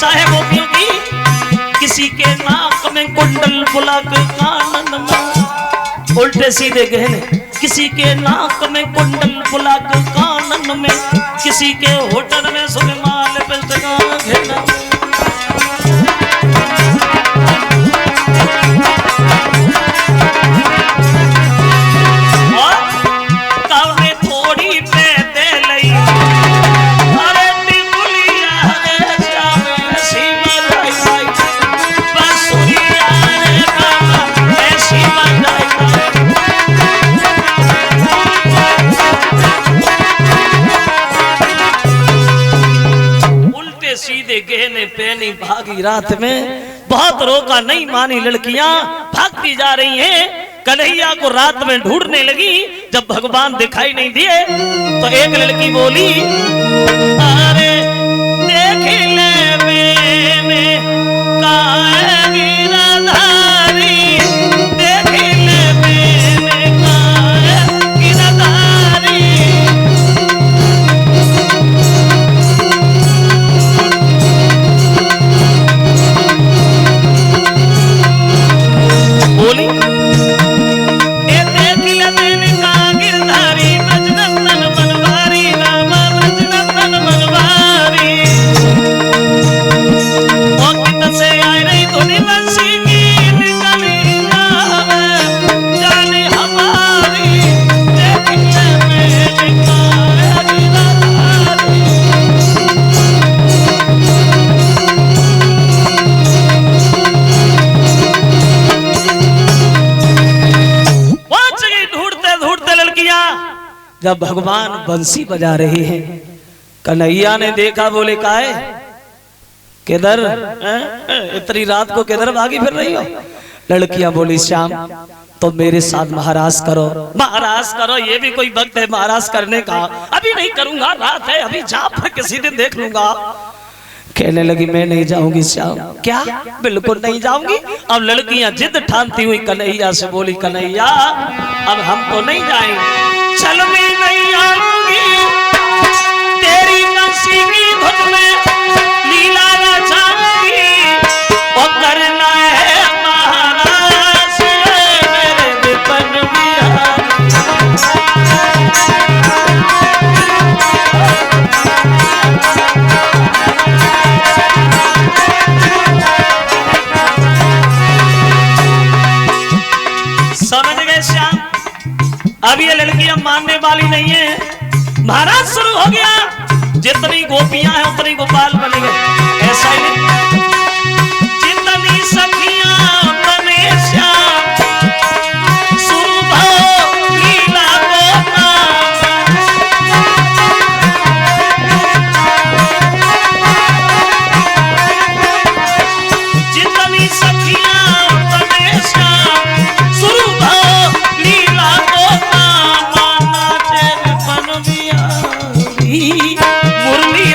दशा है गोपियों की। किसी के नाक में कुंडल बुला के कानन में, उल्टे सीधे गहने, किसी के नाक में कुंडल बुला के कानन में, किसी के होटल में सुरमाल बिल्दगा घेना। सीधे गहने पहनी भागी रात में, बहुत रोका नहीं मानी लड़कियां भागती जा रही हैं। कन्हैया को रात में ढूंढने लगी, जब भगवान दिखाई नहीं दिए तो एक लड़की बोली, अरे देख ले मैंने काहे गिरधारी, देख ले मैंने काहे गिरधारी। बोली ए देख ले मैंने का गिरधारी, ब्रजनंदन बनवारी, राम ब्रजनंदन बनवारी। ओ कित से आई रही धुनी बंसी की निकली जावे, जाने हमारी, देख ले मैंने का गिरधारी। जब भगवान बंसी बजा रहे हैं, कन्हैया ने देखा, बोले काहे किधर इतनी रात को किधर भागी फिर रही हो। लड़कियां बोली श्याम तो मेरे साथ महाराज करो, महाराज करो, ये भी कोई वक्त है महाराज करने का। अभी नहीं करूंगा, रात है, अभी जा फिर किसी दिन देख लूंगा। कहने लगी मैं नहीं जाऊंगी श्याम। क्या? बिल्कुल नहीं जाऊंगी। अब लड़कियां जिद ठानती हुई कन्हैया से बोली, कन्हैया अब हम तो नहीं जाएंगे, चल भी नहीं आऊंगी, तेरी बंसी की धुन में लीला रचाऊंगी, और करना है महाराज मेरे विपन बिहार। समझ गए श्याम? अब ये लड़कियां मानने वाली नहीं है। महाराज शुरू हो गया, जितनी गोपियां हैं उतनी गोपाल बन गए। ऐसा ही जितनी सखियां बने श्याम, शुरू हो लीला जितनी सखियां बने श्याम, शुरू हो लीला मुरली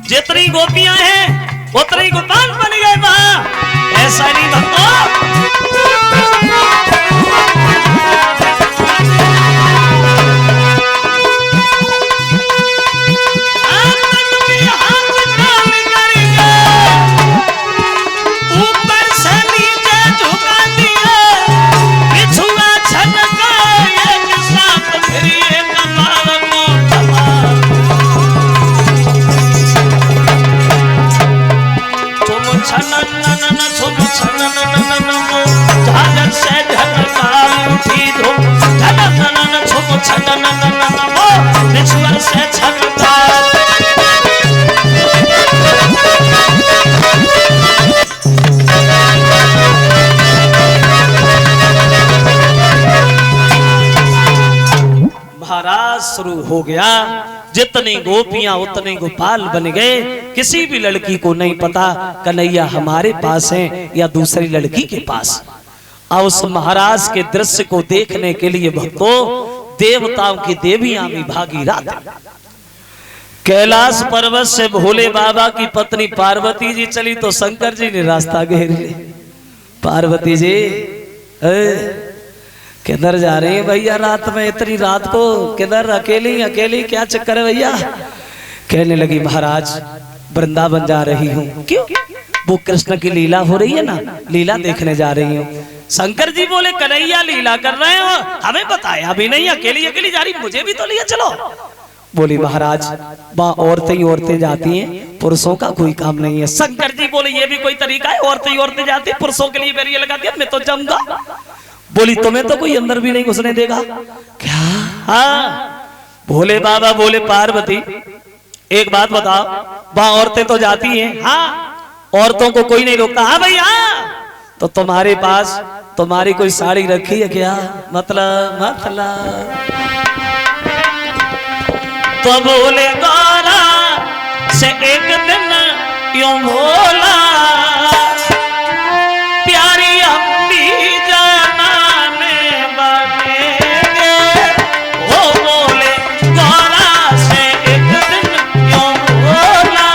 जितनी गोपियां हैं उतनी गोपाल बन गए वहां। ऐसा नहीं भक्तों, ऊपर से नीचे झुका दिया, बिछुआ छनका एक साथ फिर एक मार को छनन छुम छनन झालर से झलका उठी धूम, छनन छुम छनन बिछुआ से छनका। महाराज शुरू हो गया, जितनी गोपियां उतने गोपाल बन गए। किसी भी लड़की को नहीं पता कन्हैया हमारे पास है या दूसरी लड़की के पास। और उस महाराज के दृश्य को देखने के लिए भक्तों देवताओं की देवियां भी भागी रात। कैलाश पर्वत से भोले बाबा की पत्नी पार्वती जी चली तो शंकर जी ने रास्ता घेर लिया। पार्वती जी किधर जा रही है भैया रात में, इतनी रात को किधर, अकेली अकेली क्या चक्कर है भैया? कहने लगी महाराज वृंदावन जा रही हूँ। क्यों? वो कृष्ण की लीला हो रही है ना, लीला देखने जा रही हूँ। शंकर जी बोले कन्हैया लीला कर रहे हो, हमें बताया भी नहीं, अकेली अकेली जा रही, मुझे भी तो लिया चलो। बोली महाराज वहाँ औरतें जाती हैं, पुरुषों का कोई काम नहीं है। शंकर जी बोले ये भी कोई तरीका है, औरतें जाती हैं, पुरुषों के लिए बैरियर लगा दिया, मैं तो जाऊंगा। बोली तुम्हें तो कोई अंदर भी नहीं घुसने देगा क्या? हाँ। भोले बाबा बोले पार्वती एक बात बताओ, वहाँ औरतें तो जाती हैं, हाँ औरतों को कोई नहीं रोकता। हाँ भैया, तो तुम्हारे पास तुम्हारी कोई साड़ी रखी है क्या? मतलब तो बोले गौरा से एक दिन यूं बोला प्यारी अम्बी जनाने बनेंगे। वो बोले गौरा से एक दिन यूं बोला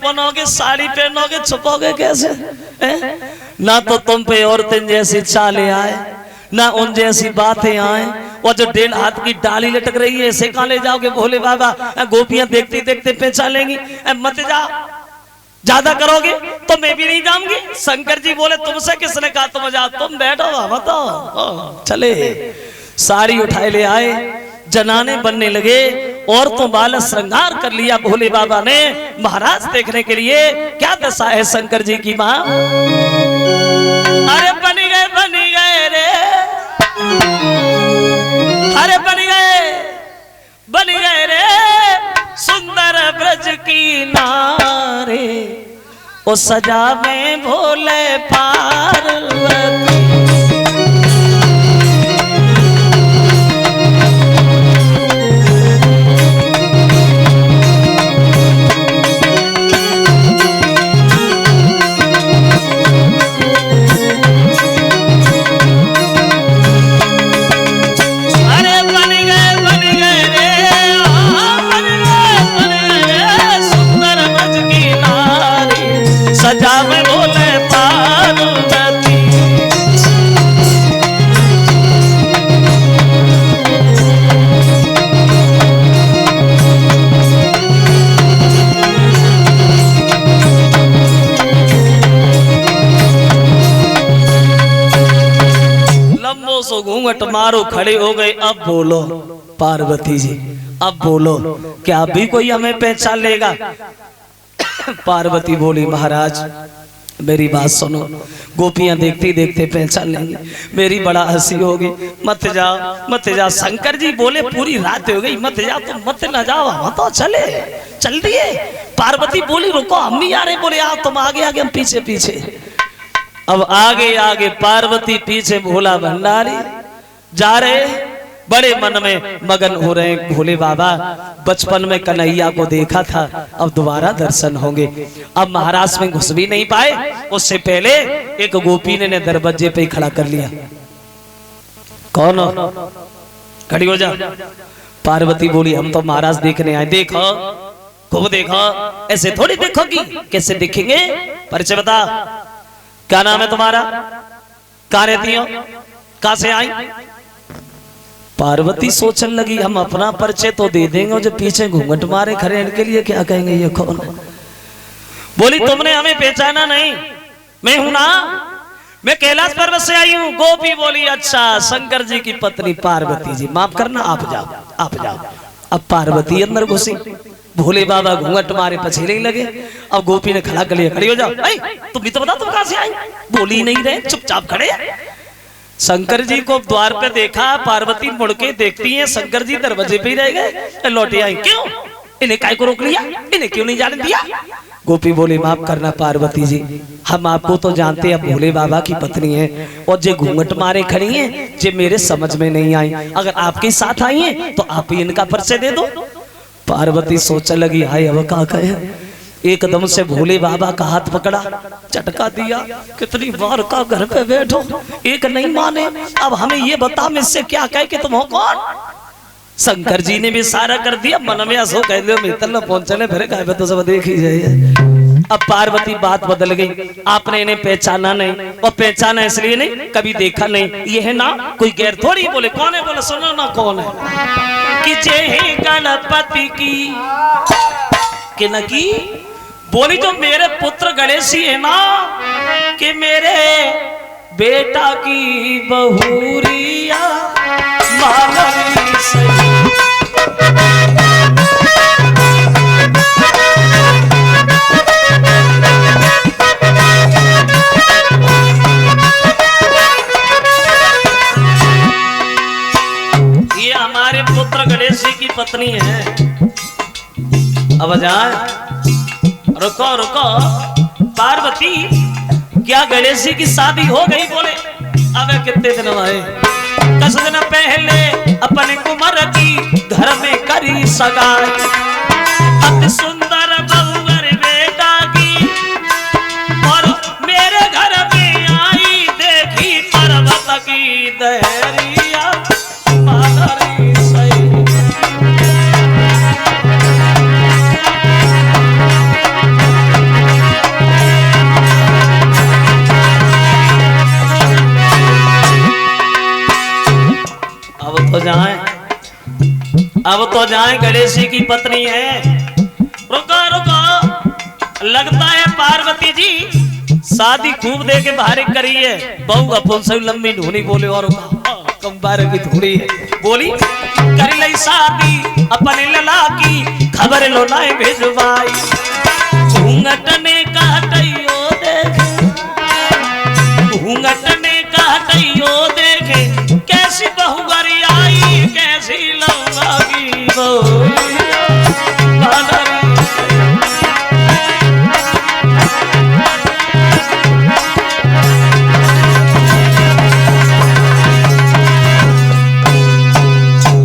बनोगे, साड़ी पहनोगे, छुपोगे कैसे? ना तो तुम पे औरतें जैसी चालें आए, ना उन जैसी बातें आए। और जो 1.5 हाथ की डाली लटक रही है ऐसे कहाँ ले जाओगे भोले बाबा? गोपियां देखते देखते पहचान लेंगी। मत जाओ, ज्यादा करोगे तो मैं भी नहीं जाऊंगी। शंकर जी बोले तुमसे किसने कहा तुम जाओ, तुम बैठो बताओ। चले साड़ी उठाए ले आए, जनाने बनने लगे, औरतों वाला श्रृंगार कर लिया भोले बाबा ने महाराज देखने के लिए। क्या दशा है शंकर जी की माँ? अरे बन गए रे, अरे बन गए रे सुंदर ब्रज की नारे, ओ सजा में भोले पार्वती। घूंघट मारो खड़े हो गए। अब बोलो पार्वती जी, अब बोलो क्या अभी कोई हमें पहचान लेगा? पार्वती बोली महाराज मेरी बात सुनो, गोपियां देखते देखते पहचान लेंगी, मेरी बड़ा हंसी होगी। मत जाओ। शंकर जी बोले पूरी रात हो गई, मत जाओ, तुम मत ना जाओ, हम तो चल दिए। पार्वती बोली रुको हम नहीं आ रहे। बोले आओ तुम आगे आगे, हम पीछे पीछे। अब आगे पार्वती, पीछे भोला भंडारी जा रहे, बड़े मन में मगन हो रहे। भोले बाबा बचपन में कन्हैया को देखा था, अब दोबारा दर्शन होंगे। अब महाराज में घुस भी नहीं पाए, उससे पहले एक गोपी ने दरवाजे पे ही खड़ा कर लिया। कौन हो? खड़ी हो जा। पार्वती बोली हम तो महाराज देखने आए। देखो खूब देखो, ऐसे थोड़ी देखोगी, कैसे देखेंगे? परिचय बता, क्या नाम है तुम्हारा, कहाँ रहती हो, कहाँ से आई? पार्वती सोचने लगी हम अपना परिचय तो दे देंगे और जो पीछे घूंघट मारे खड़े इनके लिए क्या कहेंगे, ये कौन है? बोली तुमने हमें पहचाना नहीं, मैं हूं ना, मैं कैलाश पर्वत से आई हूं। गोपी बोली अच्छा, शंकर जी की पत्नी पार्वती जी, माफ करना, आप जाओ आप जाओ। अब पार्वती अंदर घुसी, भोले बाबा घूंघट मारे पछेले लगे। अब गोपी ने खड़ा कर लिया, खड़ी हो जाओ, तुम भी तो बता तुम कहां से आई? बोली नहीं रहे, चुपचाप खड़े। शंकर जी को द्वार पे देखा, पार्वती मुड़ के देखती है, शंकर जी दरवाजे पे ही रह गए, लौटे आई। क्यों? इन्हें काय को रोक लिया, इन्हें क्यों नहीं जाने दिया? गोपी बोली माफ करना पार्वती जी, हम आपको तो जानते हैं, भोले बाबा की पत्नी है और जे घूंघट मारे खड़ी हैं, जे मेरे समझ में नहीं आई। अगर आपके साथ आई हैं तो आप ही इनका परिचय दे दो। पार्वती सोचने लगी हाय अब क्या कहे। एकदम से भोले बाबा का हाथ पकड़ा, झटका दिया, कितनी बार का घर पे बैठो, एक नहीं माने। अब हमें ये बता मैं इससे क्या कहे कि तुम हो कौन? शंकर जी ने भी सारा कर दिया, मन में असो कह दिया मित्र पहुंचने फिर कहे तो सब देख ही जाइए। अब पार्वती बात बदल गई, आपने इन्हें पहचाना नहीं, और पहचाना इसलिए नहीं कभी देखा नहीं, ये है ना कोई गैर थोड़ी। बोले कौन है? बोले सुनो ना कौन है, कि जय गणपति की कि न की। बोली जो मेरे पुत्र गणेश ही है ना, कि मेरे बेटा की बहुरिया मानवी सही। ये हमारे पुत्र गणेश जी की पत्नी है। अब जाए, रुको रुको पार्वती, क्या गणेश जी की शादी हो गई? बोले अब कितने दिन आए? 10 दिन पहले अपने कुमार की घर में करी सगाई, अति सुंदर बहुवर बेटा की, और मेरे घर में आई देखी पर्वत की दहरिया माधुरी सही। अब तो जाए गणेश जी की पत्नी है। रुको रुको, लगता है पार्वती जी शादी खूब दे के बाहर करी है, बहु अपन से लंबी ढूंढी। बोले और कम बार की थोड़ी है। बोली कर ली शादी अपने लला की, खबर लो लाए भेजवाई। घूंघट ने कहटइयो देखे, घूंघट ने कहटइयो देखे, कैसी बहुगरी आई, कैसी लौंगा की बहुरिया मानवी सही।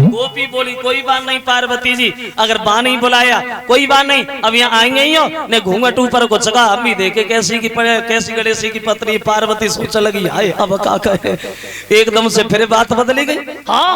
गोपी बोली कोई बात नहीं पार्वती जी, अगर बा नहीं बुलाया कोई बात नहीं, अब यहाँ आएंगे ही हो ने घूंघट ऊपर को जगह हम भी देखे कैसी की पड़े, कैसी गणेश की पत्नी। पार्वती सोच लगी हाय अब का कहे, एकदम से फिर बात बदली गई। हाँ